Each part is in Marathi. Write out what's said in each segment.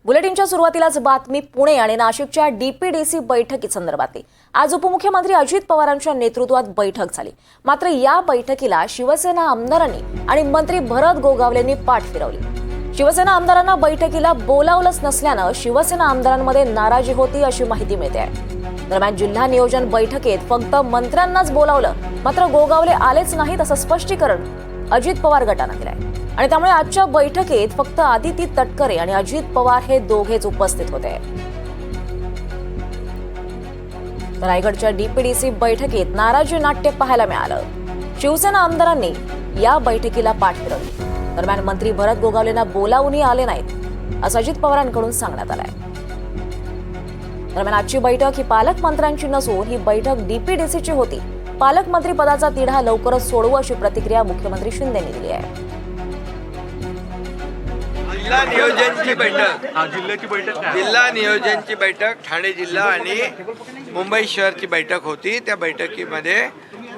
बुलेटिनच्या सुरुवातीलाच बातमी पुणे आणि नाशिकच्या डीपीडीसी बैठकीसंदर्भातली। आज उपमुख्यमंत्री अजित पवारांच्या नेतृत्वात बैठक झाली। मात्र या बैठकीला शिवसेना आमदारांनी आणि मंत्री भरत गोगावलेंनी पाठ फिरवली। शिवसेना आमदारांना बैठकीला बोलावलंच नसल्यानं शिवसेना आमदारांमध्ये नाराजी होती अशी माहिती मिळते आहे। दरम्यान जिल्हा नियोजन बैठकीत फक्त मंत्र्यांनाच बोलावलं, मात्र गोगावले आलेच नाहीत असं स्पष्टीकरण अजित पवार गटानं दिलंय। आणि त्यामुळे आजच्या बैठकीत फक्त आदिती तटकरे आणि अजित पवार हे दोघेच उपस्थित होते। रायगडच्या डीपीडीसी बैठकीत नाराजी नाट्य पाहायला मिळालं। शिवसेना आमदारांनी या बैठकीला पाठ फिरवली। दरम्यान मंत्री भरत गोगावलेंना बोलावूनही आले नाहीत असं अजित पवारांकडून सांगण्यात आलंय। दरम्यान आजची बैठक ही पालकमंत्र्यांची नसून ही बैठक डीपीडीसीची होती। पालकमंत्री पदाचा तिढा लवकरच सोडवू अशी प्रतिक्रिया मुख्यमंत्री शिंदेंनी दिली आहे। जिल्हा नियोजनची बैठक जिल्हा नियोजनची बैठक ठाणे जिल्हा आणि मुंबई शहरची बैठक होती। त्या बैठकीमध्ये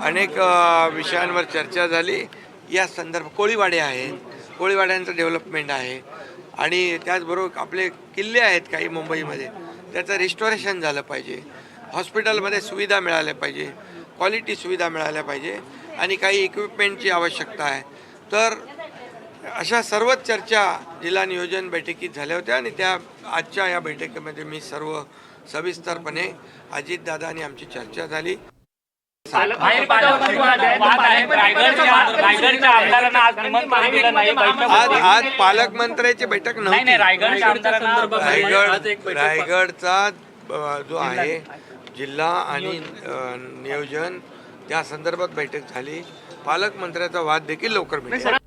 अनेक विषयांवर चर्चा झाली। या संदर्भ कोळीवाडे आहेत, कोळीवाड्यांचं डेव्हलपमेंट आहे आणि त्याचबरोबर आपले किल्ले आहेत काही मुंबईमध्ये, त्याचं रिस्टोरेशन झालं पाहिजे, हॉस्पिटलमध्ये सुविधा मिळाल्या पाहिजे, क्वालिटी सुविधा मिळाल्या पाहिजे आणि काही इक्विपमेंटची आवश्यकता आहे। तर अशा सर्वच चर्चा जिल्हा नियोजन बैठकीत झाल्या होत्या आणि त्या आजच्या या बैठकीमध्ये मी सर्व सविस्तरपणे अजितदादा आणि आमची चर्चा झाली। आज पालकमंत्र्याची बैठक नव्हती। रायगडचा जो आहे जिल्हा आणि नियोजन त्या संदर्भात बैठक झाली। पालकमंत्र्याचा वाद देखील लवकर मिळेल।